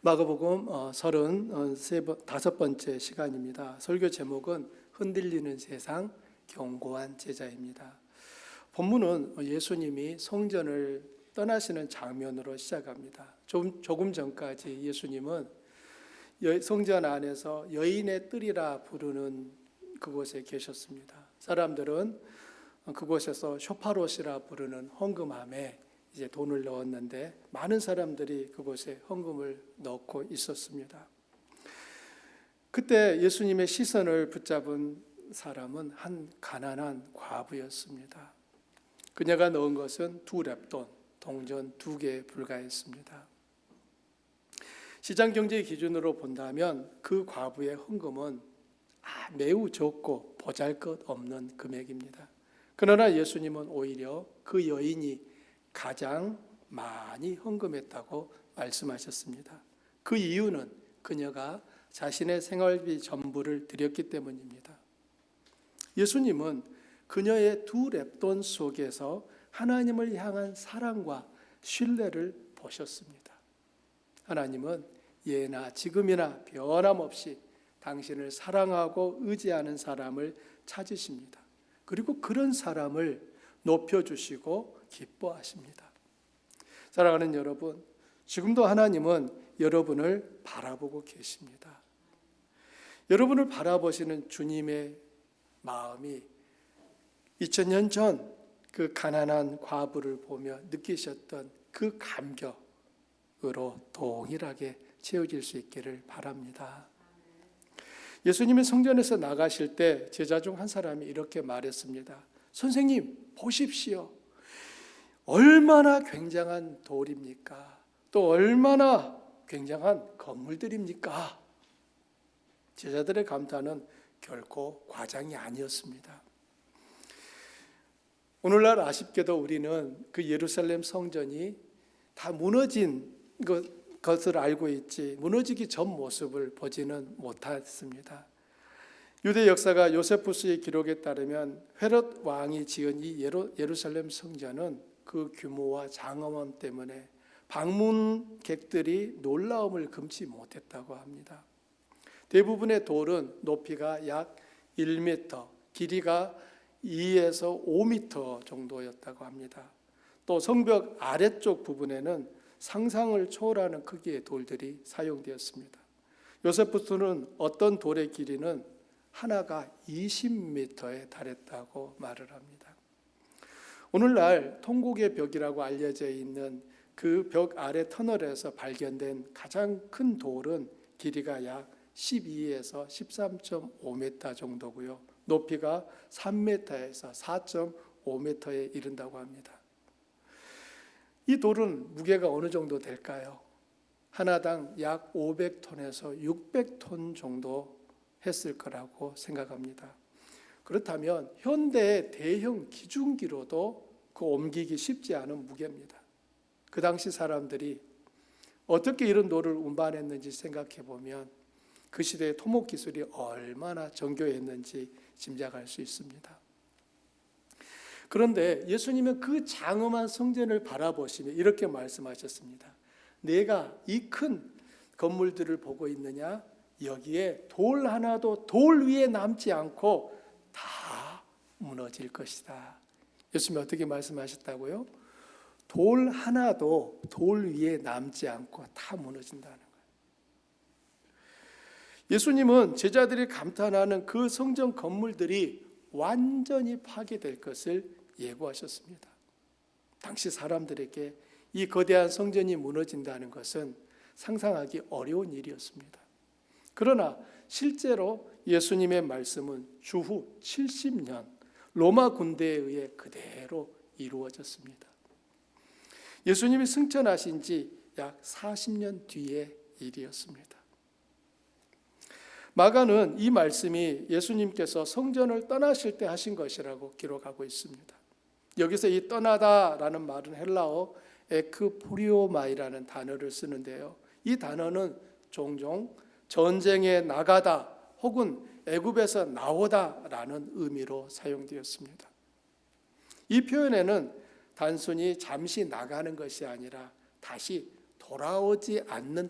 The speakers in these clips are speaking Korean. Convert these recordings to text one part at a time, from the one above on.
마가복음 35번째 시간입니다. 설교 제목은 흔들리는 세상 견고한 제자입니다. 본문은 예수님이 성전을 떠나시는 장면으로 시작합니다. 조금 전까지 예수님은 성전 안에서 여인의 뜰이라 부르는 그곳에 계셨습니다. 사람들은 그곳에서 쇼파롯이라 부르는 헌금함에 이제 돈을 넣었는데 많은 사람들이 그곳에 헌금을 넣고 있었습니다. 그때 예수님의 시선을 붙잡은 사람은 한 가난한 과부였습니다. 그녀가 넣은 것은 2렙돈, 동전 2개에 불과했습니다. 시장 경제 기준으로 본다면 그 과부의 헌금은 매우 적고 보잘것없는 금액입니다. 그러나 예수님은 오히려 그 여인이 가장 많이 헌금했다고 말씀하셨습니다. 그 이유는 그녀가 자신의 생활비 전부를 드렸기 때문입니다. 예수님은 그녀의 2렙돈 속에서 하나님을 향한 사랑과 신뢰를 보셨습니다. 하나님은 예나 지금이나 변함없이 당신을 사랑하고 의지하는 사람을 찾으십니다. 그리고 그런 사람을 높여주시고 기뻐하십니다. 사랑하는 여러분, 지금도 하나님은 여러분을 바라보고 계십니다. 여러분을 바라보시는 주님의 마음이 2000년 전 그 가난한 과부를 보며 느끼셨던 그 감격으로 동일하게 채워질 수 있기를 바랍니다. 예수님이 성전에서 나가실 때 제자 중 한 사람이 이렇게 말했습니다. 선생님, 보십시오. 얼마나 굉장한 돌입니까? 또 얼마나 굉장한 건물들입니까? 제자들의 감탄은 결코 과장이 아니었습니다. 오늘날 아쉽게도 우리는 그 예루살렘 성전이 다 무너진 것을 알고 있지 무너지기 전 모습을 보지는 못했습니다. 유대 역사가 요세푸스의 기록에 따르면 헤롯 왕이 지은 이 예루살렘 성전은 그 규모와 장엄함 때문에 방문객들이 놀라움을 금치 못했다고 합니다. 대부분의 돌은 높이가 약 1m, 길이가 2에서 5m 정도였다고 합니다. 또 성벽 아래쪽 부분에는 상상을 초월하는 크기의 돌들이 사용되었습니다. 요세푸스는 어떤 돌의 길이는 하나가 20m에 달했다고 말을 합니다. 오늘날 통곡의 벽이라고 알려져 있는 그 벽 아래 터널에서 발견된 가장 큰 돌은 길이가 약 12에서 13.5m 정도고요. 높이가 3m에서 4.5m에 이른다고 합니다. 이 돌은 무게가 어느 정도 될까요? 하나당 약 500톤에서 600톤 정도 했을 거라고 생각합니다. 그렇다면 현대의 대형 기중기로도 그 옮기기 쉽지 않은 무게입니다. 그 당시 사람들이 어떻게 이런 돌을 운반했는지 생각해 보면 그 시대의 토목 기술이 얼마나 정교했는지 짐작할 수 있습니다. 그런데 예수님은 그 장엄한 성전을 바라보시며 이렇게 말씀하셨습니다. 내가 이 큰 건물들을 보고 있느냐? 여기에 돌 하나도 돌 위에 남지 않고 다 무너질 것이다. 예수님이 어떻게 말씀하셨다고요? 돌 하나도 돌 위에 남지 않고 다 무너진다는 거예요. 예수님은 제자들이 감탄하는 그 성전 건물들이 완전히 파괴될 것을 예고하셨습니다. 당시 사람들에게 이 거대한 성전이 무너진다는 것은 상상하기 어려운 일이었습니다. 그러나 실제로 예수님의 말씀은 주후 70년 로마 군대에 의해 그대로 이루어졌습니다. 예수님이 승천하신 지 약 40년 뒤의 일이었습니다. 마가는 이 말씀이 예수님께서 성전을 떠나실 때 하신 것이라고 기록하고 있습니다. 여기서 이 떠나다라는 말은 헬라어 에크포리오마이라는 단어를 쓰는데요. 이 단어는 종종 전쟁에 나가다 혹은 애굽에서 나오다라는 의미로 사용되었습니다. 이 표현에는 단순히 잠시 나가는 것이 아니라 다시 돌아오지 않는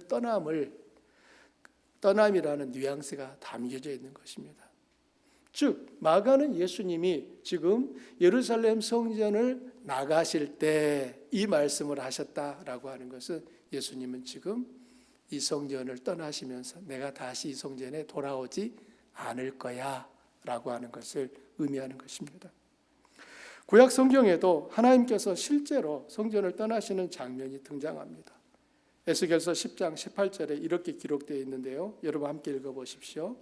떠남이라는 뉘앙스가 담겨져 있는 것입니다. 즉 마가는 예수님이 지금 예루살렘 성전을 나가실 때 이 말씀을 하셨다라고 하는 것은 예수님은 지금 이 성전을 떠나시면서 내가 다시 이 성전에 돌아오지 않을 거야 라고 하는 것을 의미하는 것입니다. 구약 성경에도 하나님께서 실제로 성전을 떠나시는 장면이 등장합니다. 에스겔서 10장 18절에 이렇게 기록되어 있는데요. 여러분 함께 읽어보십시오.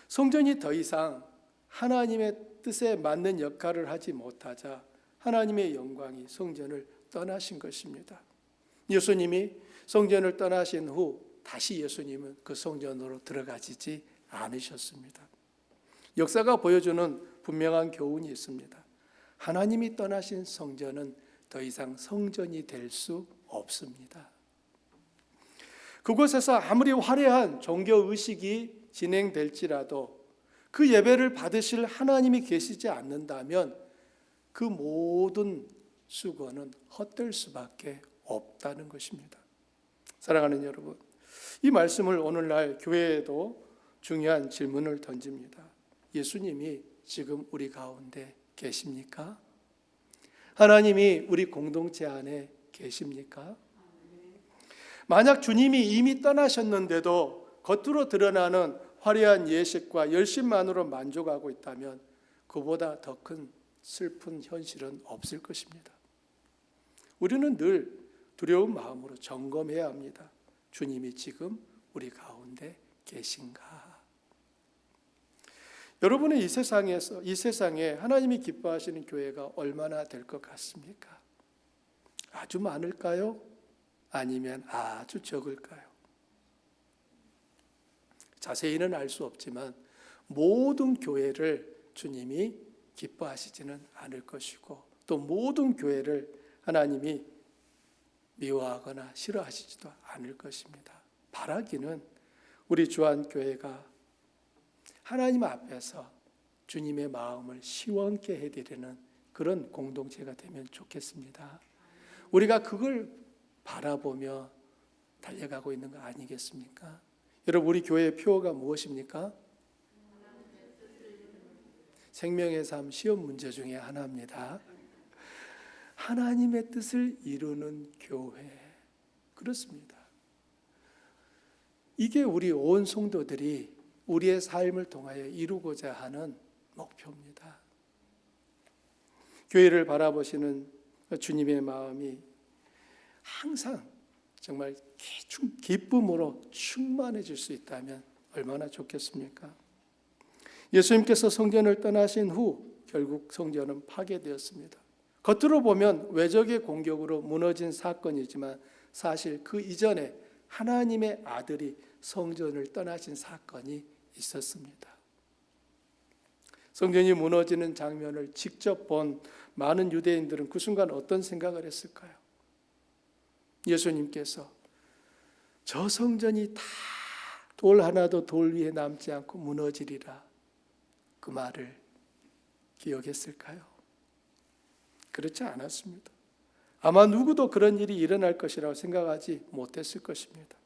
성전이 더 이상 하나님의 뜻에 맞는 역할을 하지 못하자 하나님의 영광이 성전을 떠나신 것입니다. 예수님이 성전을 떠나신 후 다시 예수님은 그 성전으로 들어가지지 않으셨습니다. 역사가 보여주는 분명한 교훈이 있습니다. 하나님이 떠나신 성전은 더 이상 성전이 될 수 없습니다. 그곳에서 아무리 화려한 종교의식이 진행될지라도 그 예배를 받으실 하나님이 계시지 않는다면 그 모든 수고는 헛될 수밖에 없다는 것입니다. 사랑하는 여러분, 이 말씀을 오늘날 교회에도 중요한 질문을 던집니다. 예수님이 지금 우리 가운데 계십니까? 하나님이 우리 공동체 안에 계십니까? 만약 주님이 이미 떠나셨는데도 겉으로 드러나는 화려한 예식과 열심만으로 만족하고 있다면 그보다 더 큰 슬픈 현실은 없을 것입니다. 우리는 늘 두려운 마음으로 점검해야 합니다. 주님이 지금 우리 가운데 계신가? 여러분은 이 세상에 하나님이 기뻐하시는 교회가 얼마나 될 것 같습니까? 아주 많을까요? 아니면 아주 적을까요? 자세히는 알 수 없지만 모든 교회를 주님이 기뻐하시지는 않을 것이고 또 모든 교회를 하나님이 미워하거나 싫어하시지도 않을 것입니다. 바라기는 우리 주한교회가 하나님 앞에서 주님의 마음을 시원케 해드리는 그런 공동체가 되면 좋겠습니다. 우리가 그걸 바라보며 달려가고 있는 거 아니겠습니까? 여러분, 우리 교회의 표어가 무엇입니까? 생명의 삶 시험 문제 중에 하나입니다. 하나님의 뜻을 이루는 교회. 그렇습니다. 이게 우리 온 성도들이 우리의 삶을 통하여 이루고자 하는 목표입니다. 교회를 바라보시는 주님의 마음이 항상 정말 기쁨으로 충만해질 수 있다면 얼마나 좋겠습니까? 예수님께서 성전을 떠나신 후 결국 성전은 파괴되었습니다. 겉으로 보면 외적의 공격으로 무너진 사건이지만 사실 그 이전에 하나님의 아들이 성전을 떠나신 사건이 있었습니다. 성전이 무너지는 장면을 직접 본 많은 유대인들은 그 순간 어떤 생각을 했을까요? 예수님께서 저 성전이 다 돌 하나도 돌 위에 남지 않고 무너지리라 그 말을 기억했을까요? 그렇지 않았습니다. 아마 누구도 그런 일이 일어날 것이라고 생각하지 못했을 것입니다.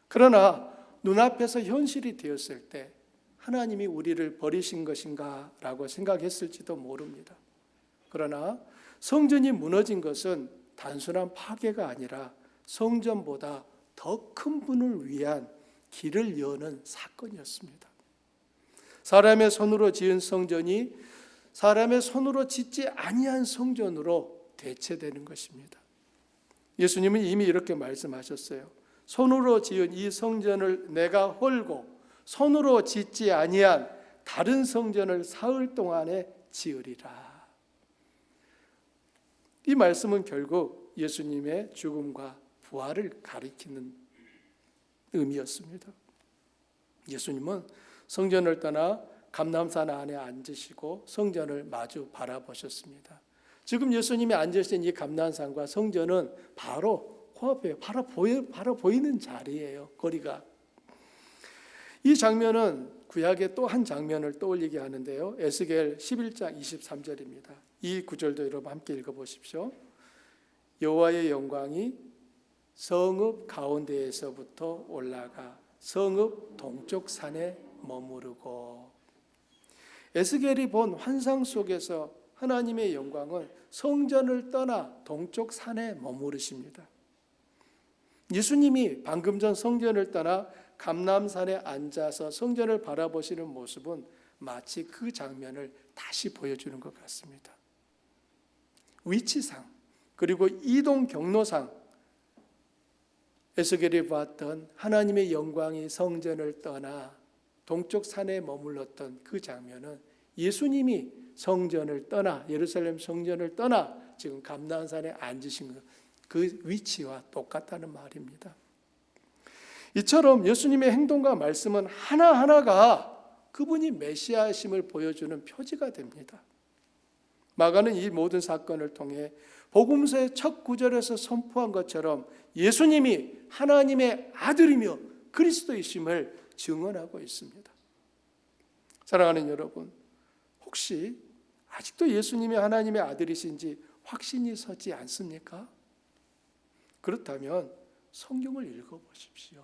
그러나 눈앞에서 현실이 되었을 때 하나님이 우리를 버리신 것인가 라고 생각했을지도 모릅니다. 그러나 성전이 무너진 것은 단순한 파괴가 아니라 성전보다 더 큰 분을 위한 길을 여는 사건이었습니다. 사람의 손으로 지은 성전이 사람의 손으로 짓지 아니한 성전으로 대체되는 것입니다. 예수님은 이미 이렇게 말씀하셨어요. 손으로 지은 이 성전을 내가 헐고 손으로 짓지 아니한 다른 성전을 사흘 동안에 지으리라. 이 말씀은 결국 예수님의 죽음과 부활을 가리키는 의미였습니다. 예수님은 성전을 떠나 감람산 안에 앉으시고 성전을 마주 바라보셨습니다. 지금 예수님이 앉으신 이 감람산과 성전은 바로 코앞에 바로 보이는 자리예요. 거리가. 이 장면은 구약의 또 한 장면을 떠올리게 하는데요. 에스겔 11장 23절입니다. 이 구절도 여러분 함께 읽어보십시오. 여호와의 영광이 성읍 가운데에서부터 올라가 성읍 동쪽 산에 머무르고. 에스겔이 본 환상 속에서 하나님의 영광은 성전을 떠나 동쪽 산에 머무르십니다. 예수님이 방금 전 성전을 떠나 감람산에 앉아서 성전을 바라보시는 모습은 마치 그 장면을 다시 보여주는 것 같습니다. 위치상 그리고 이동 경로상 에스겔이 봤던 하나님의 영광이 성전을 떠나 동쪽 산에 머물렀던 그 장면은 예수님이 성전을 떠나 예루살렘 성전을 떠나 지금 감람산에 앉으신 그 위치와 똑같다는 말입니다. 이처럼 예수님의 행동과 말씀은 하나하나가 그분이 메시아심을 보여주는 표지가 됩니다. 마가는 이 모든 사건을 통해 복음서의 첫 구절에서 선포한 것처럼 예수님이 하나님의 아들이며 그리스도이심을 증언하고 있습니다. 사랑하는 여러분, 혹시 아직도 예수님이 하나님의 아들이신지 확신이 서지 않습니까? 그렇다면 성경을 읽어보십시오.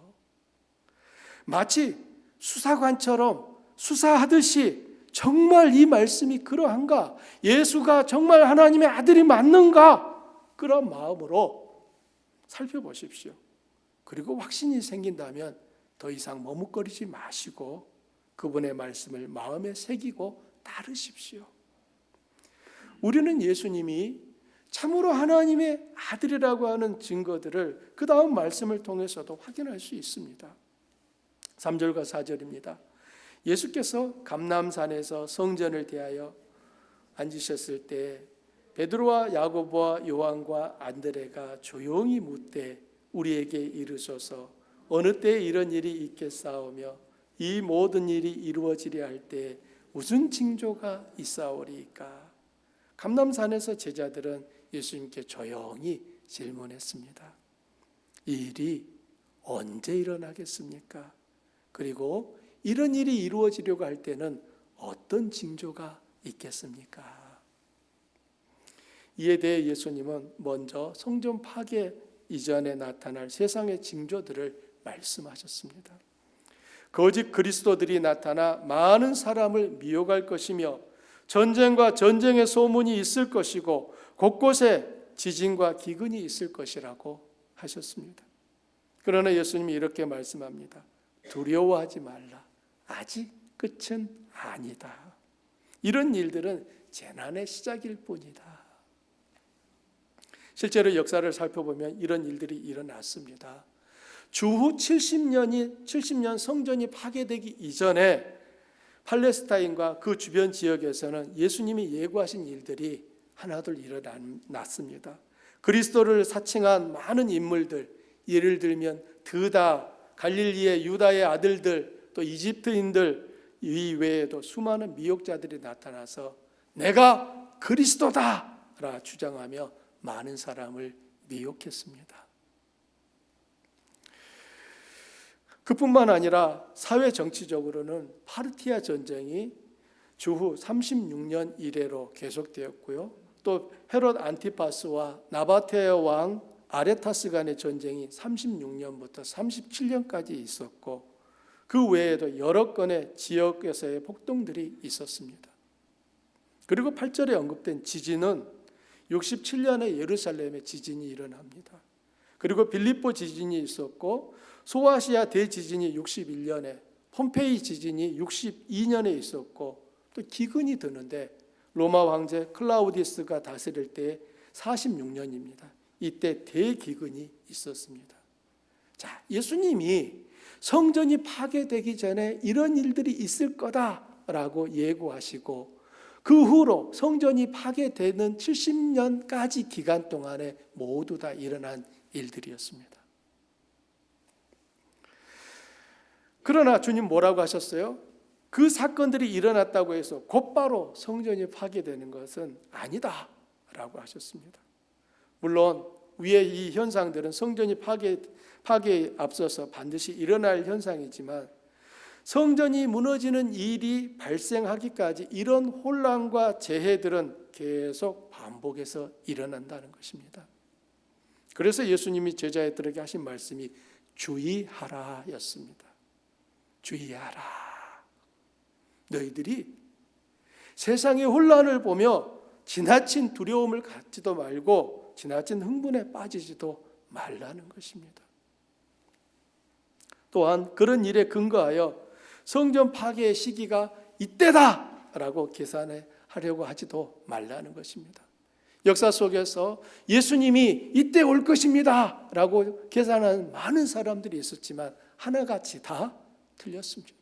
마치 수사관처럼 수사하듯이 정말 이 말씀이 그러한가? 예수가 정말 하나님의 아들이 맞는가? 그런 마음으로 살펴보십시오. 그리고 확신이 생긴다면 더 이상 머뭇거리지 마시고 그분의 말씀을 마음에 새기고 따르십시오. 우리는 예수님이 참으로 하나님의 아들이라고 하는 증거들을 그 다음 말씀을 통해서도 확인할 수 있습니다. 3절과 4절입니다. 예수께서 감람산에서 성전을 대하여 앉으셨을 때 베드로와 야고보와 요한과 안드레가 조용히 묻되 우리에게 이르소서 어느 때에 이런 일이 있겠사오며 이 모든 일이 이루어지려 할 때 무슨 징조가 있사오리이까? 감람산에서 제자들은 예수님께 조용히 질문했습니다. 이 일이 언제 일어나겠습니까? 그리고 이런 일이 이루어지려고 할 때는 어떤 징조가 있겠습니까? 이에 대해 예수님은 먼저 성전 파괴 이전에 나타날 세상의 징조들을 말씀하셨습니다. 거짓 그리스도들이 나타나 많은 사람을 미혹할 것이며 전쟁과 전쟁의 소문이 있을 것이고 곳곳에 지진과 기근이 있을 것이라고 하셨습니다. 그러나 예수님이 이렇게 말씀합니다. 두려워하지 말라. 아직 끝은 아니다. 이런 일들은 재난의 시작일 뿐이다. 실제로 역사를 살펴보면 이런 일들이 일어났습니다. 주후 70년 성전이 파괴되기 이전에 팔레스타인과 그 주변 지역에서는 예수님이 예고하신 일들이 하나둘 일어났습니다. 그리스도를 사칭한 많은 인물들, 예를 들면 드다, 갈릴리의 유다의 아들들, 또 이집트인들 이외에도 수많은 미혹자들이 나타나서 내가 그리스도다라 주장하며 많은 사람을 미혹했습니다. 그뿐만 아니라 사회 정치적으로는 파르티아 전쟁이 주후 36년 이래로 계속되었고요. 또 헤롯 안티파스와 나바테 왕 아레타스 간의 전쟁이 36년부터 37년까지 있었고 그 외에도 여러 건의 지역에서의 폭동들이 있었습니다. 그리고 8절에 언급된 지진은 67년에 예루살렘에 지진이 일어납니다. 그리고 빌립보 지진이 있었고 소아시아 대지진이 61년에 폼페이 지진이 62년에 있었고 또 기근이 드는데 로마 황제 클라우디스가 다스릴 때 46년입니다. 이때 대기근이 있었습니다. 자, 예수님이 성전이 파괴되기 전에 이런 일들이 있을 거다라고 예고하시고 그 후로 성전이 파괴되는 70년까지 기간 동안에 모두 다 일어난 일들이었습니다. 그러나 주님 뭐라고 하셨어요? 그 사건들이 일어났다고 해서 곧바로 성전이 파괴되는 것은 아니다 라고 하셨습니다. 물론 위에 이 현상들은 성전이 파괴에 앞서서 반드시 일어날 현상이지만 성전이 무너지는 일이 발생하기까지 이런 혼란과 재해들은 계속 반복해서 일어난다는 것입니다. 그래서 예수님이 제자들에게 하신 말씀이 주의하라 였습니다. 주의하라. 너희들이 세상의 혼란을 보며 지나친 두려움을 갖지도 말고 지나친 흥분에 빠지지도 말라는 것입니다. 또한 그런 일에 근거하여 성전 파괴의 시기가 이때다라고 계산하려고 하지도 말라는 것입니다. 역사 속에서 예수님이 이때 올 것입니다 라고 계산하는 많은 사람들이 있었지만 하나같이 다 틀렸습니다.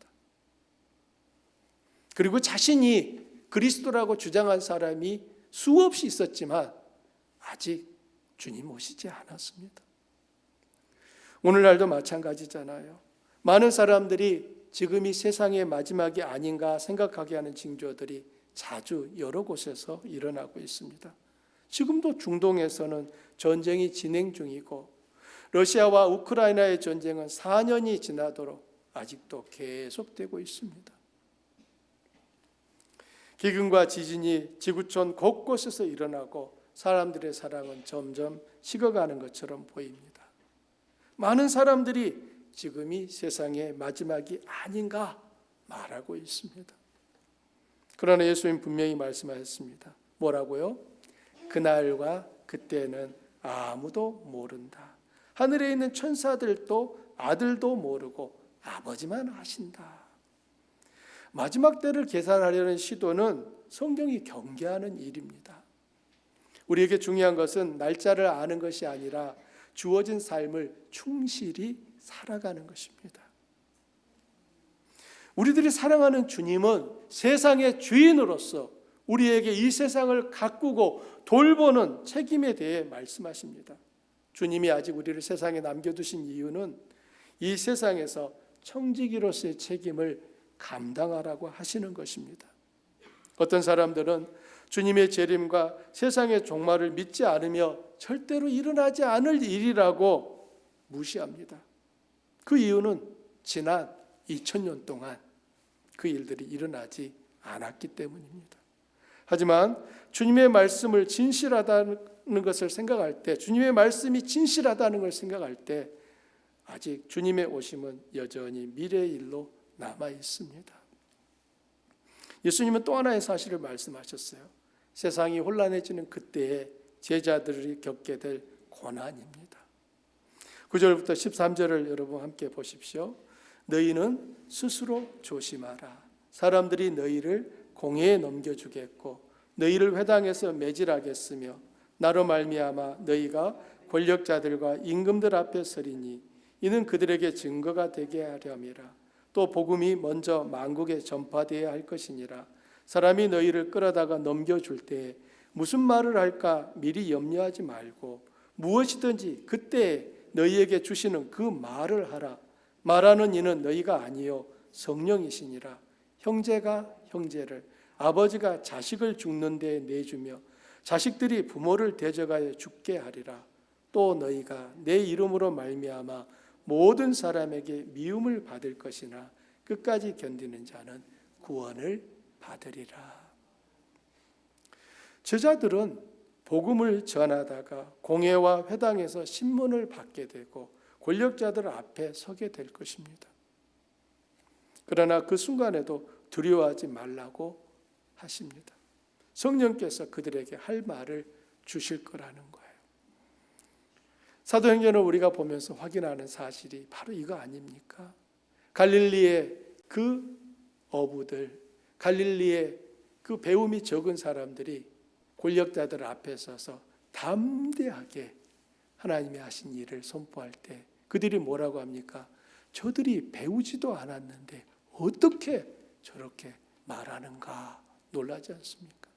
그리고 자신이 그리스도라고 주장한 사람이 수없이 있었지만 아직 주님 오시지 않았습니다. 오늘날도 마찬가지잖아요. 많은 사람들이 지금이 세상의 마지막이 아닌가 생각하게 하는 징조들이 자주 여러 곳에서 일어나고 있습니다. 지금도 중동에서는 전쟁이 진행 중이고 러시아와 우크라이나의 전쟁은 4년이 지나도록 아직도 계속되고 있습니다. 기근과 지진이 지구촌 곳곳에서 일어나고 사람들의 사랑은 점점 식어가는 것처럼 보입니다. 많은 사람들이 지금이 세상의 마지막이 아닌가 말하고 있습니다. 그러나 예수님 분명히 말씀하셨습니다. 뭐라고요? 그날과 그때는 아무도 모른다. 하늘에 있는 천사들도 아들도 모르고 아버지만 아신다. 마지막 때를 계산하려는 시도는 성경이 경계하는 일입니다. 우리에게 중요한 것은 날짜를 아는 것이 아니라 주어진 삶을 충실히 살아가는 것입니다. 우리들이 사랑하는 주님은 세상의 주인으로서 우리에게 이 세상을 가꾸고 돌보는 책임에 대해 말씀하십니다. 주님이 아직 우리를 세상에 남겨두신 이유는 이 세상에서 청지기로서의 책임을 감당하라고 하시는 것입니다. 어떤 사람들은 주님의 재림과 세상의 종말을 믿지 않으며 절대로 일어나지 않을 일이라고 무시합니다. 그 이유는 지난 2000년 동안 그 일들이 일어나지 않았기 때문입니다. 하지만 주님의 말씀을 진실하다는 것을 생각할 때, 주님의 말씀이 진실하다는 걸 생각할 때 아직 주님의 오심은 여전히 미래의 일로 남아 있습니다. 예수님은 또 하나의 사실을 말씀하셨어요. 세상이 혼란해지는 그때에 제자들이 겪게 될 고난입니다. 9절부터 13절을 여러분 함께 보십시오. 너희는 스스로 조심하라. 사람들이 너희를 공회에 넘겨주겠고 너희를 회당에서 매질하겠으며 나로 말미암아 너희가 권력자들과 임금들 앞에 서리니 이는 그들에게 증거가 되게 하렴이라. 또 복음이 먼저 만국에 전파되어야 할 것이니라. 사람이 너희를 끌어다가 넘겨줄 때에 무슨 말을 할까 미리 염려하지 말고 무엇이든지 그때 너희에게 주시는 그 말을 하라. 말하는 이는 너희가 아니요 성령이시니라. 형제가 형제를, 아버지가 자식을 죽는 데에 내주며 자식들이 부모를 대적하여 죽게 하리라. 또 너희가 내 이름으로 말미암아 모든 사람에게 미움을 받을 것이나 끝까지 견디는 자는 구원을 받으리라. 제자들은 복음을 전하다가 공회와 회당에서 신문을 받게 되고 권력자들 앞에 서게 될 것입니다. 그러나 그 순간에도 두려워하지 말라고 하십니다. 성령께서 그들에게 할 말을 주실 거라는 거예요. 사도행전을 우리가 보면서 확인하는 사실이 바로 이거 아닙니까? 갈릴리의 그 어부들, 갈릴리의 그 배움이 적은 사람들이 권력자들 앞에 서서 담대하게 하나님이 하신 일을 선포할 때 그들이 뭐라고 합니까? 저들이 배우지도 않았는데 어떻게 저렇게 말하는가 놀라지 않습니까?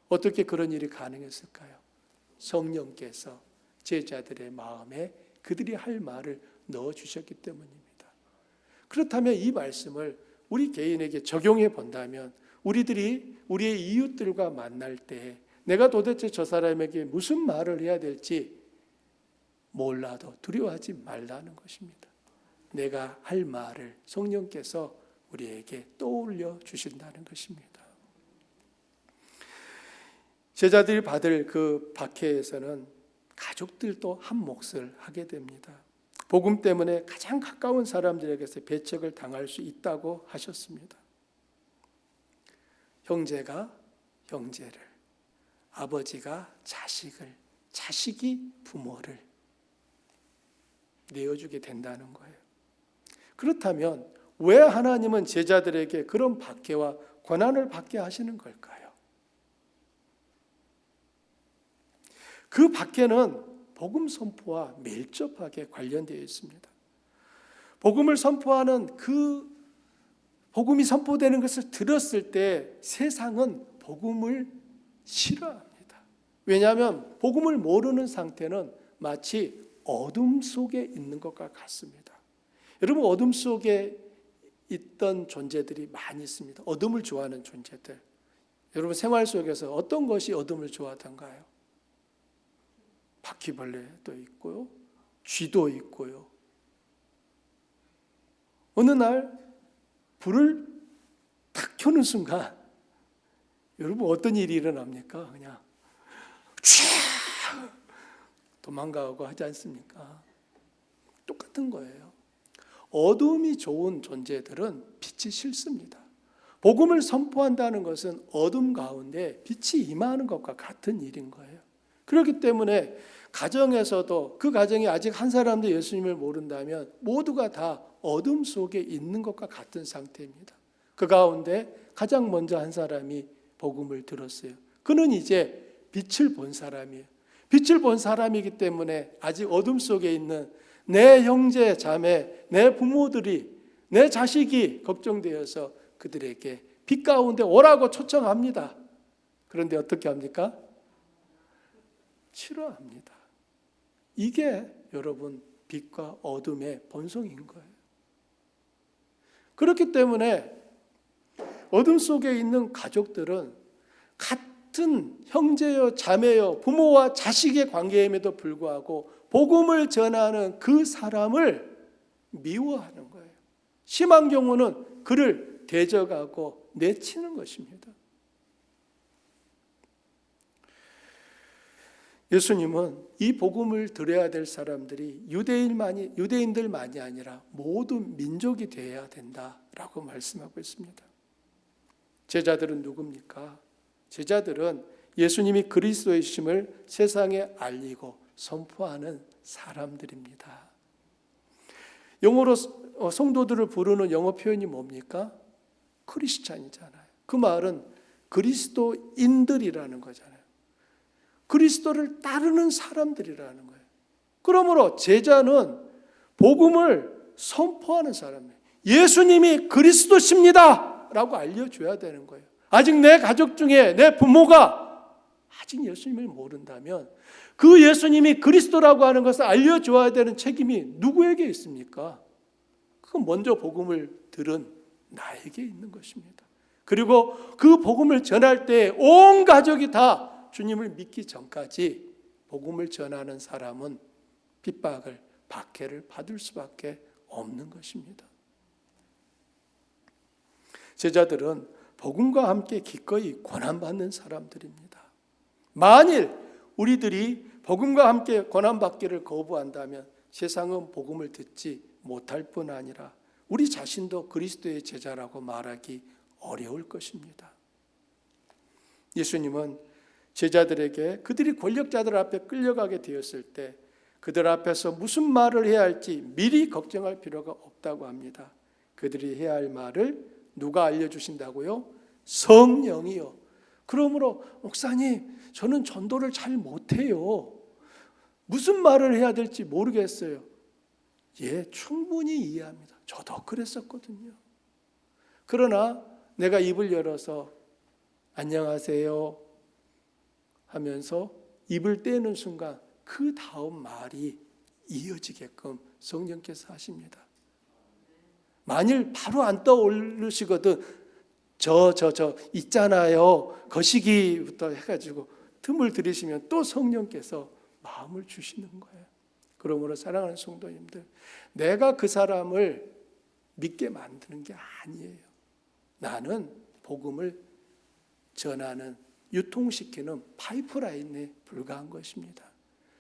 어떻게 그런 일이 가능했을까요? 성령께서 제자들의 마음에 그들이 할 말을 넣어주셨기 때문입니다. 그렇다면 이 말씀을 우리 개인에게 적용해 본다면 우리들이 우리의 이웃들과 만날 때 내가 도대체 저 사람에게 무슨 말을 해야 될지 몰라도 두려워하지 말라는 것입니다. 내가 할 말을 성령께서 우리에게 떠올려 주신다는 것입니다. 제자들이 받을 그 박해에서는 가족들도 한 몫을 하게 됩니다. 복음 때문에 가장 가까운 사람들에게서 배척을 당할 수 있다고 하셨습니다. 형제가 형제를, 아버지가 자식을, 자식이 부모를 내어주게 된다는 거예요. 그렇다면 왜 하나님은 제자들에게 그런 박해와 고난을 받게 하시는 걸까요? 그 박해는 복음 선포와 밀접하게 관련되어 있습니다. 복음을 선포하는 그 복음이 선포되는 것을 들었을 때 세상은 복음을 싫어합니다. 왜냐하면 복음을 모르는 상태는 마치 어둠 속에 있는 것과 같습니다. 여러분, 어둠 속에 있던 존재들이 많이 있습니다. 어둠을 좋아하는 존재들. 여러분, 생활 속에서 어떤 것이 어둠을 좋아하던가요? 바퀴벌레도 있고요, 쥐도 있고요. 어느 날 불을 탁 켜는 순간 여러분 어떤 일이 일어납니까? 그냥 촤 도망가고 하지 않습니까? 똑같은 거예요. 어둠이 좋은 존재들은 빛이 싫습니다. 복음을 선포한다는 것은 어둠 가운데 빛이 임하는 것과 같은 일인 거예요. 그렇기 때문에 가정에서도 그 가정이 아직 한 사람도 예수님을 모른다면 모두가 다 어둠 속에 있는 것과 같은 상태입니다. 그 가운데 가장 먼저 한 사람이 복음을 들었어요. 그는 이제 빛을 본 사람이에요. 빛을 본 사람이기 때문에 아직 어둠 속에 있는 내 형제, 자매, 내 부모들이, 내 자식이 걱정되어서 그들에게 빛 가운데 오라고 초청합니다. 그런데 어떻게 합니까? 싫어합니다. 이게 여러분 빛과 어둠의 본성인 거예요. 그렇기 때문에 어둠 속에 있는 가족들은 같은 형제여 자매여 부모와 자식의 관계임에도 불구하고 복음을 전하는 그 사람을 미워하는 거예요. 심한 경우는 그를 대적하고 내치는 것입니다. 예수님은 이 복음을 들어야 될 사람들이 유대인들만이 아니라 모든 민족이 되어야 된다라고 말씀하고 있습니다. 제자들은 누굽니까? 제자들은 예수님이 그리스도이심을 세상에 알리고 선포하는 사람들입니다. 영어로 성도들을 부르는 영어 표현이 뭡니까? 크리스찬이잖아요. 그 말은 그리스도인들이라는 거잖아요. 그리스도를 따르는 사람들이라는 거예요. 그러므로 제자는 복음을 선포하는 사람이에요. 예수님이 그리스도십니다 라고 알려줘야 되는 거예요. 아직 내 가족 중에 내 부모가 아직 예수님을 모른다면 그 예수님이 그리스도라고 하는 것을 알려줘야 되는 책임이 누구에게 있습니까? 그건 먼저 복음을 들은 나에게 있는 것입니다. 그리고 그 복음을 전할 때 온 가족이 다 주님을 믿기 전까지 복음을 전하는 사람은 핍박을, 박해를 받을 수밖에 없는 것입니다. 제자들은 복음과 함께 기꺼이 고난받는 사람들입니다. 만일 우리들이 복음과 함께 고난받기를 거부한다면 세상은 복음을 듣지 못할 뿐 아니라 우리 자신도 그리스도의 제자라고 말하기 어려울 것입니다. 예수님은 제자들에게 그들이 권력자들 앞에 끌려가게 되었을 때 그들 앞에서 무슨 말을 해야 할지 미리 걱정할 필요가 없다고 합니다. 그들이 해야 할 말을 누가 알려주신다고요? 성령이요. 그러므로 목사님, 저는 전도를 잘 못해요. 무슨 말을 해야 될지 모르겠어요. 예, 충분히 이해합니다. 저도 그랬었거든요. 그러나 내가 입을 열어서 안녕하세요 하면서 입을 떼는 순간 그 다음 말이 이어지게끔 성령께서 하십니다. 만일 바로 안 떠오르시거든 저 있잖아요. 거시기부터 해가지고 틈을 들이시면 또 성령께서 마음을 주시는 거예요. 그러므로 사랑하는 성도님들, 내가 그 사람을 믿게 만드는 게 아니에요. 나는 복음을 전하는, 유통시키는 파이프라인에 불과한 것입니다.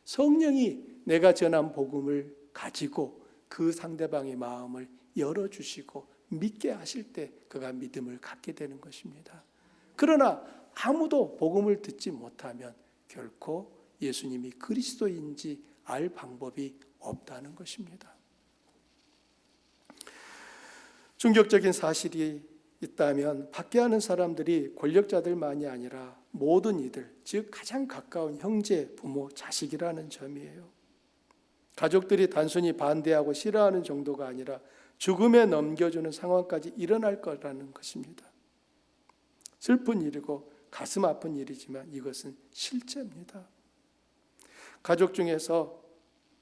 성령이 내가 전한 복음을 가지고 그 상대방의 마음을 열어주시고 믿게 하실 때 그가 믿음을 갖게 되는 것입니다. 그러나 아무도 복음을 듣지 못하면 결코 예수님이 그리스도인지 알 방법이 없다는 것입니다. 충격적인 사실이 있다면 박해하는 사람들이 권력자들만이 아니라 모든 이들, 즉 가장 가까운 형제, 부모, 자식이라는 점이에요. 가족들이 단순히 반대하고 싫어하는 정도가 아니라 죽음에 넘겨주는 상황까지 일어날 거라는 것입니다. 슬픈 일이고 가슴 아픈 일이지만 이것은 실제입니다. 가족 중에서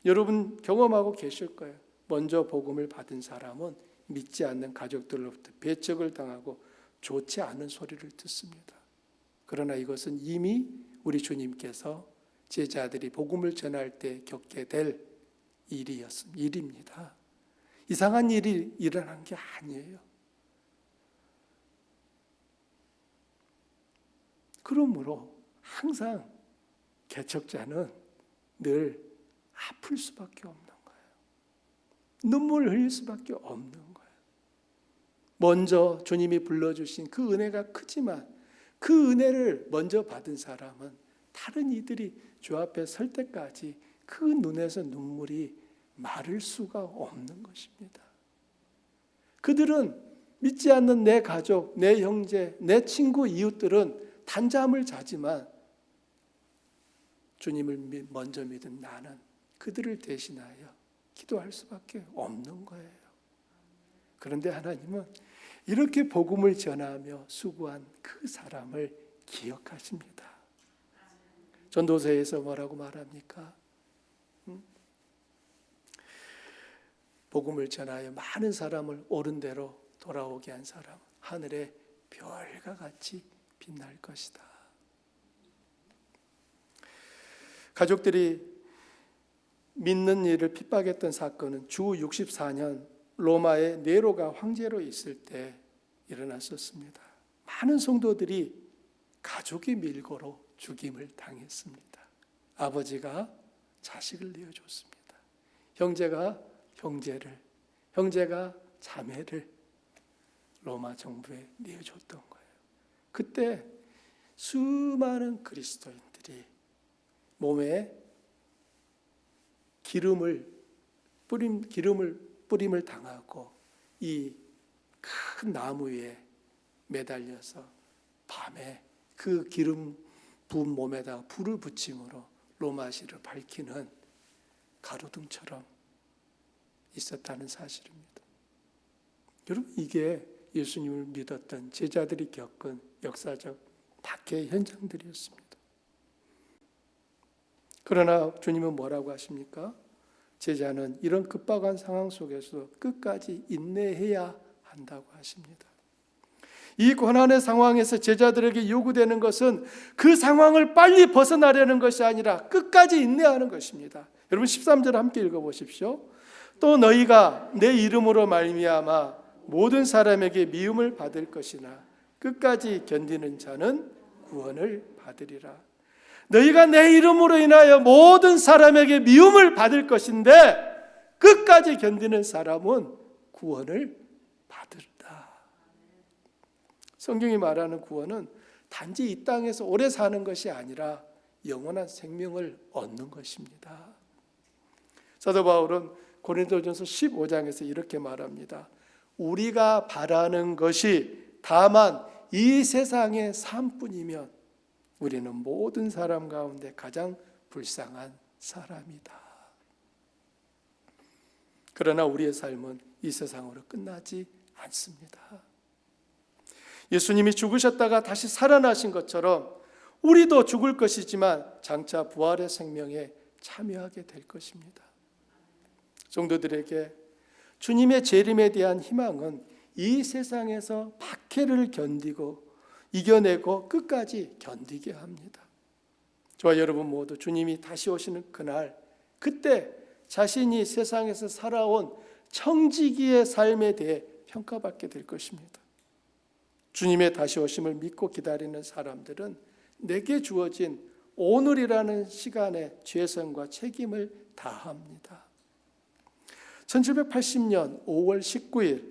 여러분 경험하고 계실 거예요. 먼저 복음을 받은 사람은 믿지 않는 가족들로부터 배척을 당하고 좋지 않은 소리를 듣습니다. 그러나 이것은 이미 우리 주님께서 제자들이 복음을 전할 때 겪게 될 일입니다. 이상한 일이 일어난 게 아니에요. 그러므로 항상 개척자는 늘 아플 수밖에 없는 거예요. 눈물을 흘릴 수밖에 없는 거예요. 먼저 주님이 불러주신 그 은혜가 크지만 그 은혜를 먼저 받은 사람은 다른 이들이 주 앞에 설 때까지 그 눈에서 눈물이 마를 수가 없는 것입니다. 그들은 믿지 않는 내 가족, 내 형제, 내 친구, 이웃들은 단잠을 자지만 주님을 먼저 믿은 나는 그들을 대신하여 기도할 수밖에 없는 거예요. 그런데 하나님은 이렇게 복음을 전하며 수고한 그 사람을 기억하십니다. 전도서에서 뭐라고 말합니까? 복음을 전하여 많은 사람을 옳은 대로 돌아오게 한 사람, 하늘의 별과 같이 빛날 것이다. 가족들이 믿는 일을 핍박했던 사건은 주 64년 로마의 네로가 황제로 있을 때 일어났었습니다. 많은 성도들이 가족의 밀고로 죽임을 당했습니다. 아버지가 자식을 내어줬습니다. 형제가 형제를, 형제가 자매를 로마 정부에 내어줬던 거예요. 그때 수많은 그리스도인들이 몸에 기름을 뿌림을 당하고 이 큰 나무 위에 매달려서 밤에 그 기름 부은 몸에다가 불을 붙임으로 로마시를 밝히는 가로등처럼 있었다는 사실입니다. 여러분, 이게 예수님을 믿었던 제자들이 겪은 역사적 박해의 현장들이었습니다. 그러나 주님은 뭐라고 하십니까? 제자는 이런 급박한 상황 속에서 끝까지 인내해야 한다고 하십니다. 이 고난의 상황에서 제자들에게 요구되는 것은 그 상황을 빨리 벗어나려는 것이 아니라 끝까지 인내하는 것입니다. 여러분 13절 함께 읽어보십시오. 또 너희가 내 이름으로 말미암아 모든 사람에게 미움을 받을 것이나 끝까지 견디는 자는 구원을 받으리라. 너희가 내 이름으로 인하여 모든 사람에게 미움을 받을 것인데 끝까지 견디는 사람은 구원을 받으리라. 성경이 말하는 구원은 단지 이 땅에서 오래 사는 것이 아니라 영원한 생명을 얻는 것입니다. 사도 바울은 고린도전서 15장에서 이렇게 말합니다. 우리가 바라는 것이 다만 이 세상의 삶뿐이면 우리는 모든 사람 가운데 가장 불쌍한 사람이다. 그러나 우리의 삶은 이 세상으로 끝나지 않습니다. 예수님이 죽으셨다가 다시 살아나신 것처럼 우리도 죽을 것이지만 장차 부활의 생명에 참여하게 될 것입니다. 성도들에게 주님의 재림에 대한 희망은 이 세상에서 박해를 견디고 이겨내고 끝까지 견디게 합니다. 저와 여러분 모두 주님이 다시 오시는 그날, 그때 자신이 세상에서 살아온 청지기의 삶에 대해 평가받게 될 것입니다. 주님의 다시 오심을 믿고 기다리는 사람들은 내게 주어진 오늘이라는 시간에 최선과 책임을 다합니다. 1780년 5월 19일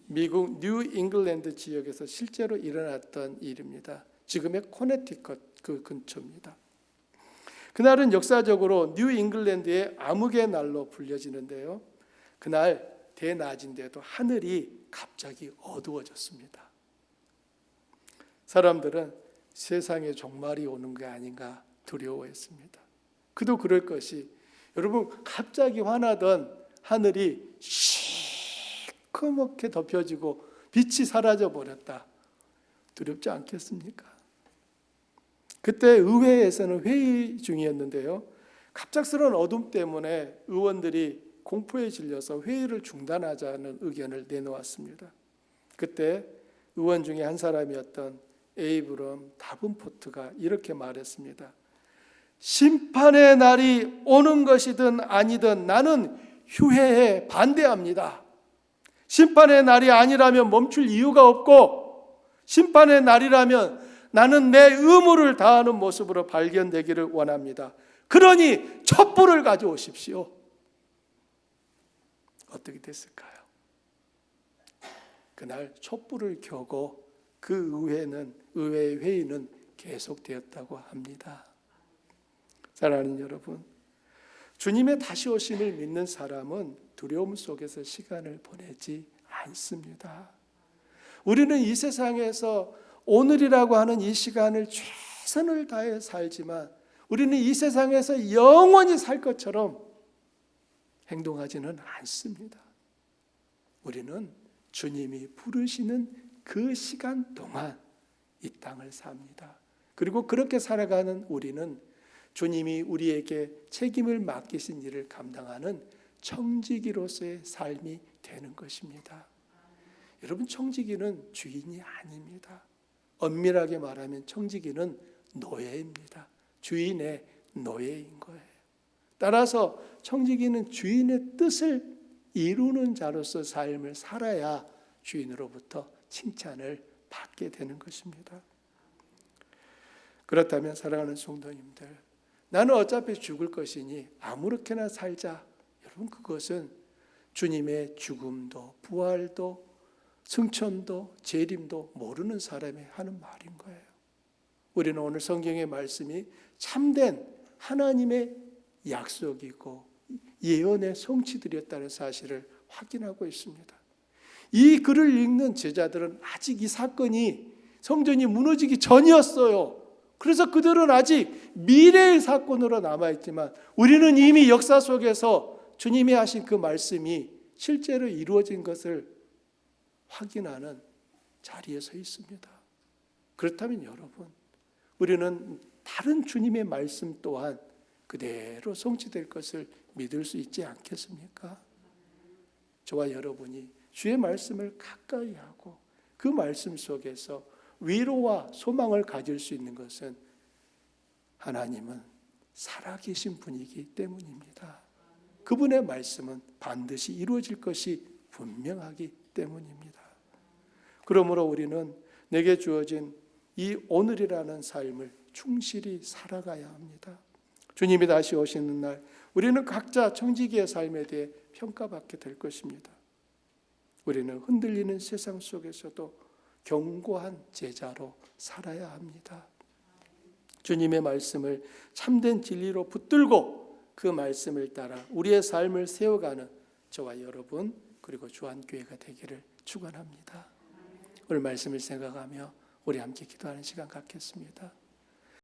미국 뉴 잉글랜드 지역에서 실제로 일어났던 일입니다. 지금의 코네티컷 그 근처입니다. 그날은 역사적으로 뉴 잉글랜드의 암흑의 날로 불려지는데요. 그날 대낮인데도 하늘이 갑자기 어두워졌습니다. 사람들은 세상에 종말이 오는 게 아닌가 두려워했습니다. 그도 그럴 것이, 여러분, 갑자기 환하던 하늘이 시커멓게 덮여지고 빛이 사라져 버렸다. 두렵지 않겠습니까? 그때 의회에서는 회의 중이었는데요. 갑작스러운 어둠 때문에 의원들이 공포에 질려서 회의를 중단하자는 의견을 내놓았습니다. 그때 의원 중에 한 사람이었던 에이브럼 다븐포트가 이렇게 말했습니다. 심판의 날이 오는 것이든 아니든 나는 휴회에 반대합니다. 심판의 날이 아니라면 멈출 이유가 없고, 심판의 날이라면 나는 내 의무를 다하는 모습으로 발견되기를 원합니다. 그러니 촛불을 가져오십시오. 어떻게 됐을까요? 그날 촛불을 켜고 그 의회의 회의는 계속되었다고 합니다. 사랑하는 여러분, 주님의 다시 오심을 믿는 사람은 두려움 속에서 시간을 보내지 않습니다. 우리는 이 세상에서 오늘이라고 하는 이 시간을 최선을 다해 살지만 우리는 이 세상에서 영원히 살 것처럼 행동하지는 않습니다. 우리는 주님이 부르시는 그 시간 동안 이 땅을 삽니다. 그리고 그렇게 살아가는 우리는 주님이 우리에게 책임을 맡기신 일을 감당하는 청지기로서의 삶이 되는 것입니다. 여러분, 청지기는 주인이 아닙니다. 엄밀하게 말하면 청지기는 노예입니다. 주인의 노예인 거예요. 따라서 청지기는 주인의 뜻을 이루는 자로서 삶을 살아야 주인으로부터 칭찬을 받게 되는 것입니다. 그렇다면 사랑하는 성도님들, 나는 어차피 죽을 것이니 아무렇게나 살자. 여러분, 그것은 주님의 죽음도 부활도 승천도 재림도 모르는 사람이 하는 말인 거예요. 우리는 오늘 성경의 말씀이 참된 하나님의 약속이고 예언의 성취들이었다는 사실을 확인하고 있습니다. 이 글을 읽는 제자들은 아직 이 사건이 성전이 무너지기 전이었어요. 그래서 그들은 아직 미래의 사건으로 남아있지만 우리는 이미 역사 속에서 주님이 하신 그 말씀이 실제로 이루어진 것을 확인하는 자리에 서 있습니다. 그렇다면 여러분, 우리는 다른 주님의 말씀 또한 그대로 성취될 것을 믿을 수 있지 않겠습니까? 저와 여러분이 주의 말씀을 가까이 하고 그 말씀 속에서 위로와 소망을 가질 수 있는 것은 하나님은 살아계신 분이기 때문입니다. 그분의 말씀은 반드시 이루어질 것이 분명하기 때문입니다. 그러므로 우리는 내게 주어진 이 오늘이라는 삶을 충실히 살아가야 합니다. 주님이 다시 오시는 날 우리는 각자 청지기의 삶에 대해 평가받게 될 것입니다. 우리는 흔들리는 세상 속에서도 견고한 제자로 살아야 합니다. 주님의 말씀을 참된 진리로 붙들고 그 말씀을 따라 우리의 삶을 세워가는 저와 여러분 그리고 주안교회가 되기를 축원합니다. 오늘 말씀을 생각하며 우리 함께 기도하는 시간 갖겠습니다.